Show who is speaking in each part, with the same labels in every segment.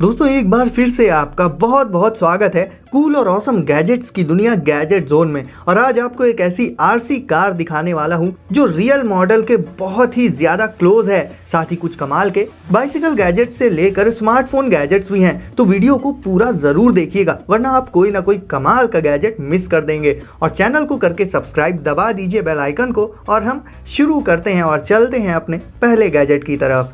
Speaker 1: दोस्तों एक बार फिर से आपका बहुत बहुत स्वागत है कूल और ऑसम गैजेट्स की दुनिया गैजेट जोन में। और आज आपको एक ऐसी आरसी कार दिखाने वाला हूं जो रियल मॉडल के बहुत ही ज्यादा क्लोज है। साथ ही कुछ कमाल के बाइसिकल गैजेट से लेकर स्मार्टफोन गैजेट्स भी हैं। तो वीडियो को पूरा जरूर देखिएगा वरना आप कोई ना कोई कमाल का गैजेट मिस कर देंगे। और चैनल को करके सब्सक्राइब दबा दीजिए बेल आइकन को। और हम शुरू करते हैं और चलते हैं अपने पहले गैजेट की तरफ।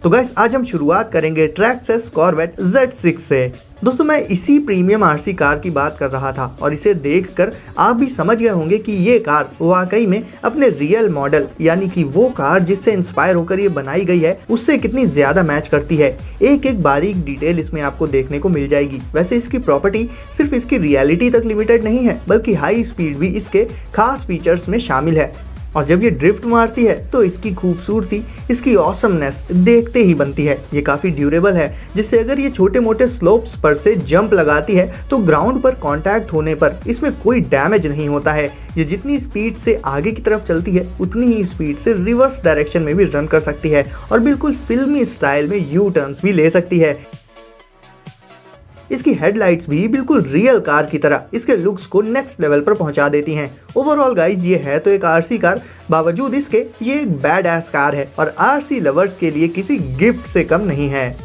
Speaker 1: तो गाइस आज हम शुरुआत करेंगे ट्रैक्सेस कॉर्वेट Z6 से। दोस्तों मैं इसी प्रीमियम आरसी कार की बात कर रहा था और इसे देखकर आप भी समझ गए होंगे कि ये कार वाकई में अपने रियल मॉडल यानी कि वो कार जिससे इंस्पायर होकर ये बनाई गई है उससे कितनी ज्यादा मैच करती है। एक एक बारीक डिटेल इसमें आपको देखने को मिल जाएगी। वैसे इसकी प्रॉपर्टी सिर्फ इसकी रियलिटी तक लिमिटेड नहीं है बल्कि हाई स्पीड भी इसके खास फीचर्स में शामिल है। और जब ये ड्रिफ्ट मारती है तो इसकी खूबसूरती, इसकी ऑसमनेस देखते ही बनती है। ये काफ़ी ड्यूरेबल है जिससे अगर ये छोटे मोटे स्लोप्स पर से जंप लगाती है तो ग्राउंड पर कांटेक्ट होने पर इसमें कोई डैमेज नहीं होता है। ये जितनी स्पीड से आगे की तरफ चलती है उतनी ही स्पीड से रिवर्स डायरेक्शन में भी रन कर सकती है और बिल्कुल फिल्मी स्टाइल में यू टर्न्स भी ले सकती है। इसकी हेडलाइट्स भी बिल्कुल रियल कार की तरह इसके लुक्स को नेक्स्ट लेवल पर पहुंचा देती हैं। ओवरऑल गाइज ये है तो एक आरसी कार, बावजूद इसके ये एक बैड एस कार है और आरसी लवर्स के लिए किसी गिफ्ट से कम नहीं है।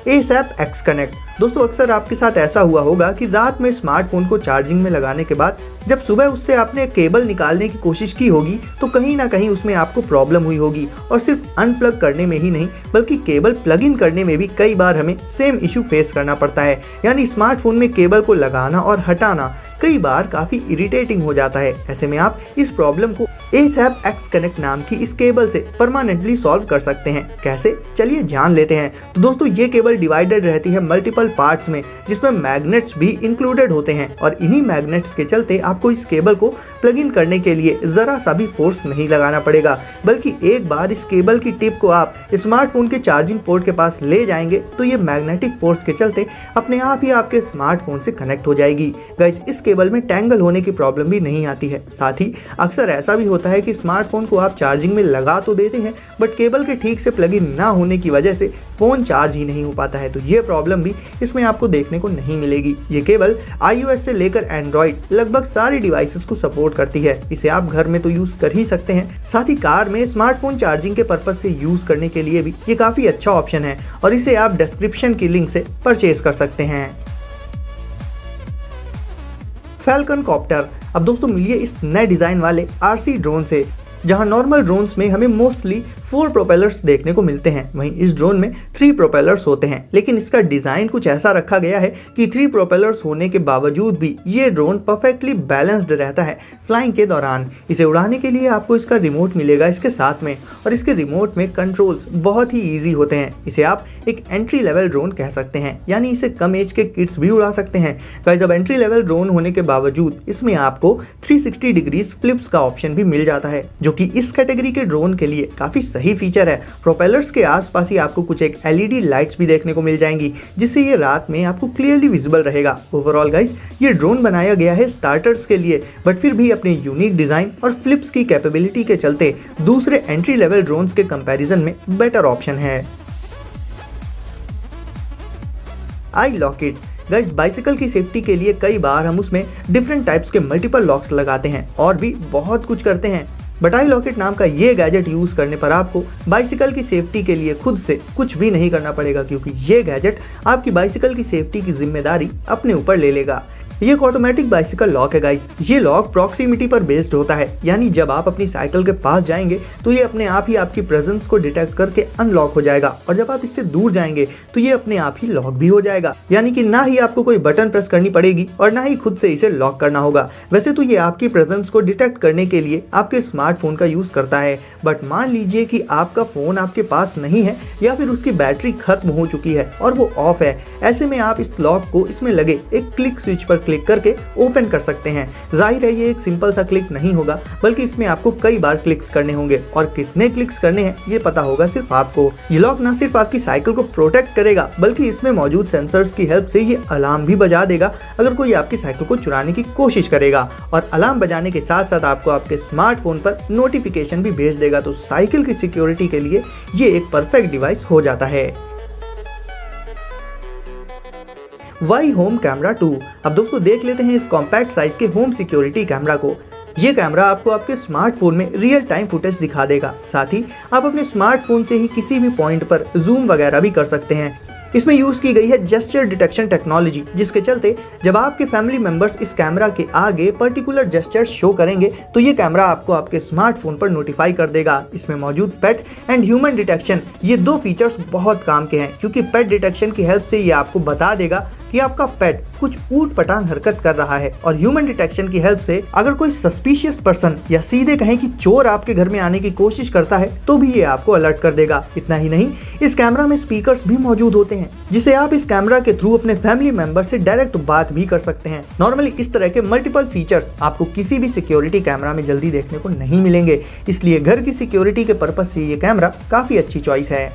Speaker 1: ASAP X connect. दोस्तों अक्सर आपके साथ ऐसा हुआ होगा कि रात में स्मार्टफोन को चार्जिंग में लगाने के बाद जब सुबह उससे आपने केबल निकालने की कोशिश की होगी तो कहीं ना कहीं उसमें आपको प्रॉब्लम हुई होगी। और सिर्फ अनप्लग करने में ही नहीं बल्कि केबल प्लग इन करने में भी कई बार हमें सेम इशू फेस करना पड़ता है। यानी स्मार्टफोन में केबल को लगाना और हटाना कई बार काफ़ी इरिटेटिंग हो जाता है। ऐसे में आप इस प्रॉब्लम को ASAP X कनेक्ट नाम की इस केबल से परमानेंटली सॉल्व कर सकते हैं। कैसे, चलिए जान लेते हैं। तो दोस्तों ये केबल डिवाइडेड रहती है मल्टीपल पार्ट्स में जिसमें मैग्नेट्स भी इंक्लूडेड होते हैं और इन्हीं मैग्नेट्स के चलते आपको इस केबल को प्लग इन करने के लिए जरा सा भी फोर्स नहीं लगाना पड़ेगा बल्कि एक बार इस केबल की टिप को आप स्मार्टफोन के चार्जिंग पोर्ट के पास ले जाएंगे तो ये मैग्नेटिक फोर्स के चलते अपने आप ही आपके स्मार्टफोन से कनेक्ट हो जाएगी। गाइस इस केबल में टैंगल होने की प्रॉब्लम भी नहीं आती है। साथ ही अक्सर ऐसा भी होता है कि स्मार्टफोन को आप चार्जिंग में लगा तो देते हैं बट केबल के ठीक से प्लग इन ना होने की वजह से फोन चार्ज ही नहीं हो पाता है। तो ये प्रॉब्लम भी इसमें आपको देखने को नहीं मिलेगी। ये केबल iOS से लेकर एंड्रॉइड लगभग सारे डिवाइसेस को सपोर्ट करती है। इसे आप घर में तो यूज कर ही सकते हैं, साथ ही कार में स्मार्टफोन चार्जिंग के पर्पज से यूज करने के लिए भी ये काफी अच्छा ऑप्शन है और इसे आप डिस्क्रिप्शन की लिंक से परचेज कर सकते हैं। Falcon copter. अब दोस्तों मिलिए इस नए डिजाइन वाले आरसी ड्रोन से। जहां नॉर्मल ड्रोन्स में हमें मोस्टली 4 प्रोपेलर्स देखने को मिलते हैं वहीं इस ड्रोन में 3 प्रोपेलर्स होते हैं। लेकिन इसका डिजाइन कुछ ऐसा रखा गया है कि 3 प्रोपेलर्स होने के बावजूद भी ये ड्रोन परफेक्टली बैलेंस्ड रहता है फ्लाइंग के दौरान। इसे उड़ाने के लिए आपको इसका रिमोट मिलेगा इसके साथ में और इसके रिमोट में कंट्रोल्स बहुत ही ईजी होते हैं। इसे आप एक एंट्री लेवल ड्रोन कह सकते हैं, यानी इसे कम एज के किड्स भी उड़ा सकते हैं। गाइस अब एंट्री लेवल ड्रोन होने के बावजूद इसमें आपको 360 डिग्रीज फ्लिप्स का ऑप्शन भी मिल जाता है जो कि इस कैटेगरी के ड्रोन के लिए काफी सही फीचर है। प्रोपेलर्स के आसपास ही आपको कुछ एक LED लाइट्स भी देखने को मिल जाएंगी जिससे ये रात में आपको क्लियरली विजिबल रहेगा। ओवरऑल गाइस ये ड्रोन बनाया गया है स्टार्टर्स के लिए बट फिर भी अपने यूनिक डिजाइन और फ्लिप्स की कैपेबिलिटी के चलते दूसरे एंट्री लेवल ड्रोन्स के कंपैरिजन में बेटर ऑप्शन है। iLock It। गाइस बाइसिकल की सेफ्टी के लिए कई बार हम उसमें डिफरेंट टाइप्स के मल्टीपल लॉक्स लगाते हैं और भी बहुत कुछ करते हैं बट iLock It नाम का ये गैजेट यूज करने पर आपको बाइसिकल की सेफ्टी के लिए खुद से कुछ भी नहीं करना पड़ेगा क्योंकि ये गैजेट आपकी बाइसिकल की सेफ्टी की जिम्मेदारी अपने ऊपर ले लेगा। ये एक ऑटोमेटिक बाइसिकल लॉक है गाइस। ये लॉक प्रॉक्सिमिटी पर बेस्ड होता है, यानी जब आप अपनी साइकिल के पास जाएंगे तो ये अपने आप ही आपकी प्रेजेंस को डिटेक्ट करके अनलॉक हो जाएगा और जब आप इससे दूर जाएंगे तो ये अपने आप ही लॉक भी हो जाएगा। यानी कि ना ही आपको कोई बटन प्रेस करनी पड़ेगी और ना ही खुद से इसे लॉक करना होगा। वैसे तो ये आपकी प्रेजेंस को डिटेक्ट करने के लिए आपके स्मार्टफोन का यूज करता है बट मान लीजिए कि आपका फोन आपके पास नहीं है या फिर उसकी बैटरी खत्म हो चुकी है और वो ऑफ है। ऐसे में आप इस लॉक को इसमें लगे एक क्लिक स्विच पर क्लिक करके ओपन कर सकते हैं। जाहिर है ये एक सिंपल सा क्लिक नहीं होगा, बल्कि इसमें आपको कई बार क्लिक्स करने होंगे और कितने क्लिक्स करने हैं ये पता होगा सिर्फ आपको। ये लॉक न सिर्फ आपकी साइकिल को प्रोटेक्ट करेगा, बल्कि इसमें मौजूद सेंसर्स की हेल्प से ये अलार्म भी बजा देगा अगर कोई आपकी साइकिल को चुराने की कोशिश करेगा, और अलार्म बजाने के साथ साथ आपको आपके स्मार्टफोन पर नोटिफिकेशन भी भेज देगा। तो साइकिल की सिक्योरिटी के लिए ये एक परफेक्ट डिवाइस हो जाता है। वाई होम कैमरा 2। अब दोस्तों देख लेते हैं इस कॉम्पैक्ट साइज के होम सिक्योरिटी कैमरा को। ये कैमरा आपको आपके स्मार्टफोन में रियल टाइम फुटेज दिखा देगा। साथ ही आप अपने स्मार्टफोन से ही किसी भी पॉइंट पर जूम वगैरह भी कर सकते हैं। इसमें यूज की गई है जेस्चर डिटेक्शन टेक्नोलॉजी, जिसके चलते जब आपके फैमिली मेंबर्स इस कैमरा के आगे पर्टिकुलर जेस्चर शो करेंगे तो ये कैमरा आपको आपके स्मार्टफोन पर नोटिफाई कर देगा। इसमें मौजूद पेट एंड ह्यूमन डिटेक्शन, ये दो फीचर्स बहुत काम के हैं, क्योंकि पेट डिटेक्शन की हेल्प से ये आपको बता देगा कि आपका पेट कुछ ऊट पटांग हरकत कर रहा है, और ह्यूमन डिटेक्शन की हेल्प से अगर कोई सस्पिशियस पर्सन या सीधे कहें कि चोर आपके घर में आने की कोशिश करता है तो भी ये आपको अलर्ट कर देगा। इतना ही नहीं, इस कैमरा में स्पीकर्स भी मौजूद होते हैं, जिसे आप इस कैमरा के थ्रू अपने फैमिली मेंबर से डायरेक्ट बात भी कर सकते हैं। नॉर्मली इस तरह के मल्टीपल फीचर्स आपको किसी भी सिक्योरिटी कैमरा में जल्दी देखने को नहीं मिलेंगे, इसलिए घर की सिक्योरिटी के पर्पज से ये कैमरा काफी अच्छी चॉइस है।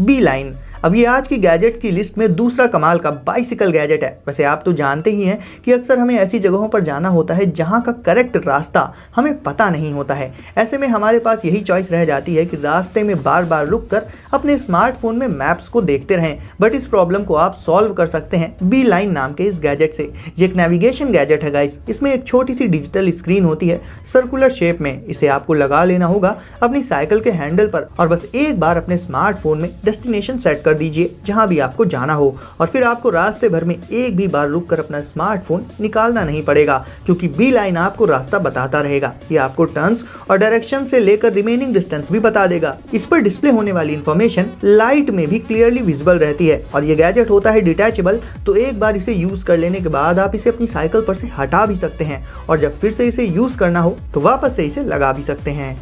Speaker 1: बीलाइन। अब ये आज की गैजेट्स की लिस्ट में दूसरा कमाल का बाइसिकल गैजेट है। वैसे आप तो जानते ही हैं कि अक्सर हमें ऐसी जगहों पर जाना होता है जहां का करेक्ट रास्ता हमें पता नहीं होता है। ऐसे में हमारे पास यही चॉइस रह जाती है कि रास्ते में बार बार रुककर अपने स्मार्टफोन में मैप्स को देखते रहें। बट इस प्रॉब्लम को आप सॉल्व कर सकते हैं बीलाइन नाम के इस गैजेट से। ये एक नेविगेशन गैजेट है गाइस। इसमें एक छोटी सी डिजिटल स्क्रीन होती है सर्कुलर शेप में। इसे आपको लगा लेना होगा अपनी साइकिल के हैंडल पर, और बस एक बार अपने स्मार्टफोन में डेस्टिनेशन सेट कर दीजिए जहां भी आपको जाना हो, और फिर आपको रास्ते भर में एक भी बार रुककर अपना स्मार्टफोन निकालना नहीं पड़ेगा, क्योंकि बीलाइन आपको रास्ता बताता रहेगा। ये आपको टर्न्स और डायरेक्शन से लेकर रिमेनिंग डिस्टेंस भी बता देगा। इस पर डिस्प्ले होने वाली इंफॉर्मेशन लाइट में भी क्लियरली विजिबल रहती है, और ये गैजेट होता है डिटैचेबल, तो एक बार इसे यूज कर लेने के बाद आप इसे अपनी साइकिल पर से हटा भी सकते हैं, और जब फिर से इसे यूज करना हो तो वापस से इसे लगा भी सकते हैं।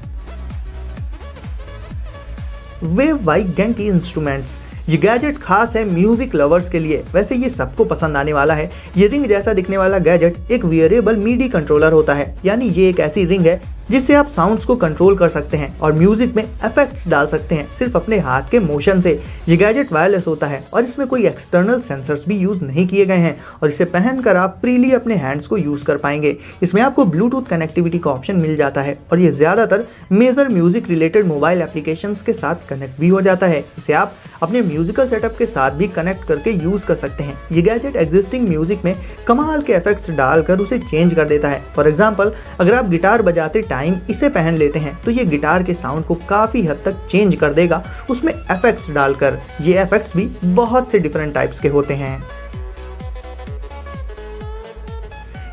Speaker 1: Wave by Genki instruments. ये गैजेट खास है म्यूजिक लवर्स के लिए। वैसे ये सबको पसंद आने वाला है। ये रिंग जैसा दिखने वाला गैजेट एक वियरेबल मीडी कंट्रोलर होता है, यानी ये एक ऐसी रिंग है जिससे आप साउंड्स को कंट्रोल कर सकते हैं और म्यूजिक में इफेक्ट्स डाल सकते हैं सिर्फ अपने हाथ के मोशन से। ये गैजेट वायरलेस होता है और इसमें कोई एक्सटर्नल सेंसर्स भी यूज नहीं किए गए हैं, और इसे पहनकर आप फ्रीली अपने हैंड्स को यूज कर पाएंगे। इसमें आपको ब्लूटूथ कनेक्टिविटी का ऑप्शन मिल जाता है, और ये ज्यादातर major music related mobile applications के साथ कनेक्ट भी हो जाता है। इसे आप अपने म्यूजिकल सेटअप के साथ भी कनेक्ट करके यूज कर सकते हैं। ये गैजेट एग्जिस्टिंग म्यूजिक में कमाल के इफेक्ट्स डालकर उसे चेंज कर देता है। फॉर एग्जांपल, अगर आप गिटार बजाते टाइम इसे पहन लेते हैं तो ये गिटार के साउंड को काफी हद तक चेंज कर देगा उसमें इफेक्ट्स डालकर। ये इफेक्ट्स भी बहुत से डिफरेंट टाइप्स के होते हैं।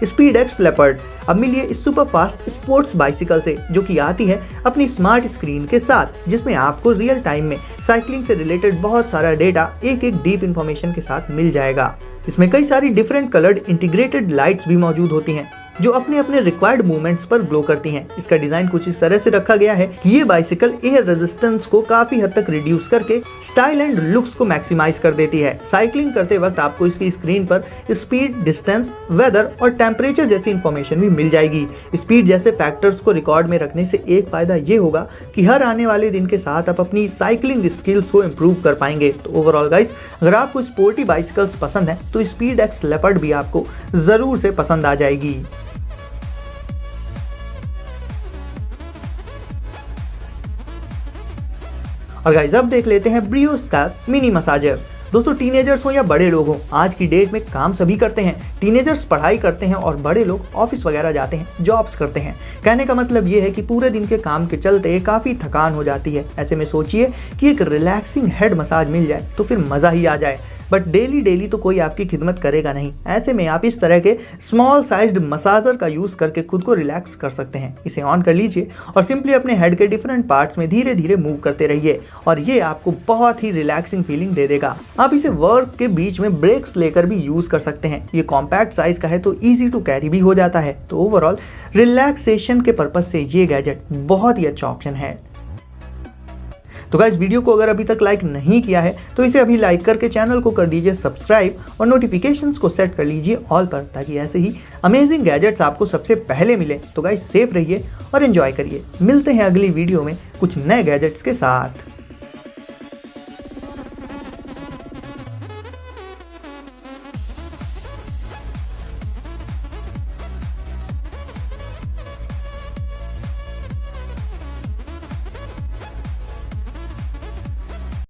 Speaker 1: स्पीडेक्स लेपर्ड। अब मिलिए इस सुपर फास्ट स्पोर्ट्स बाइसिकल से, जो कि आती है अपनी स्मार्ट स्क्रीन के साथ, जिसमें आपको रियल टाइम में साइकिलिंग से रिलेटेड बहुत सारा डेटा एक एक डीप इंफॉर्मेशन के साथ मिल जाएगा। इसमें कई सारी डिफरेंट कलर्ड इंटीग्रेटेड लाइट्स भी मौजूद होती हैं जो अपने अपने रिक्वायर्ड मूवमेंट्स पर ग्लो करती हैं। इसका डिजाइन कुछ इस तरह से रखा गया है कि ये बाइसिकल एयर रेजिस्टेंस को काफी हद तक रिड्यूस करके स्टाइल एंड लुक्स को मैक्सिमाइज कर देती है। साइकिलिंग करते वक्त आपको इसकी स्क्रीन पर स्पीड, डिस्टेंस, वेदर और टेम्परेचर जैसी इंफॉर्मेशन भी मिल जाएगी। स्पीड जैसे फैक्टर्स को रिकॉर्ड में रखने से एक फायदा ये होगा कि हर आने वाले दिन के साथ आप अपनी साइकिलिंग स्किल्स को इम्प्रूव कर पाएंगे। तो ओवरऑल गाइस, अगर आपको स्पोर्टी बाइसिकल्स पसंद है तो स्पीडेक्स लेपर्ड भी आपको जरूर से पसंद आ जाएगी। और गाइस, अब देख लेते हैं ब्रियो स्कैल्प मिनी मसाजर। दोस्तों, टीनेजर्स हो या बड़े लोग हो, आज की डेट में काम सभी करते हैं। टीनेजर्स पढ़ाई करते हैं और बड़े लोग ऑफिस वगैरह जाते हैं, जॉब्स करते हैं। कहने का मतलब ये है कि पूरे दिन के काम के चलते काफ़ी थकान हो जाती है। ऐसे में सोचिए कि एक रिलैक्सिंग हेड मसाज मिल जाए तो फिर मज़ा ही आ जाए। बट डेली डेली तो कोई आपकी खिदमत करेगा नहीं। ऐसे में आप इस तरह के स्मॉल साइज्ड मसाजर का यूज करके खुद को रिलैक्स कर सकते हैं। इसे ऑन कर लीजिए और सिंपली अपने हेड के डिफरेंट पार्ट्स में धीरे धीरे मूव करते रहिए, और ये आपको बहुत ही रिलैक्सिंग फीलिंग दे देगा। आप इसे वर्क के बीच में ब्रेक्स लेकर भी यूज कर सकते हैं। ये कॉम्पैक्ट साइज का है तो ईजी टू कैरी भी हो जाता है। तो ओवरऑल रिलैक्सेशन के पर्पज से ये गैजेट बहुत ही अच्छा ऑप्शन है। तो गाइस वीडियो को अगर अभी तक लाइक नहीं किया है तो इसे अभी लाइक करके चैनल को कर दीजिए सब्सक्राइब और नोटिफिकेशंस को सेट कर लीजिए ऑल पर, ताकि ऐसे ही अमेजिंग गैजेट्स आपको सबसे पहले मिले। तो गाइस सेफ रहिए और एंजॉय करिए। मिलते हैं अगली वीडियो में कुछ नए गैजेट्स के साथ।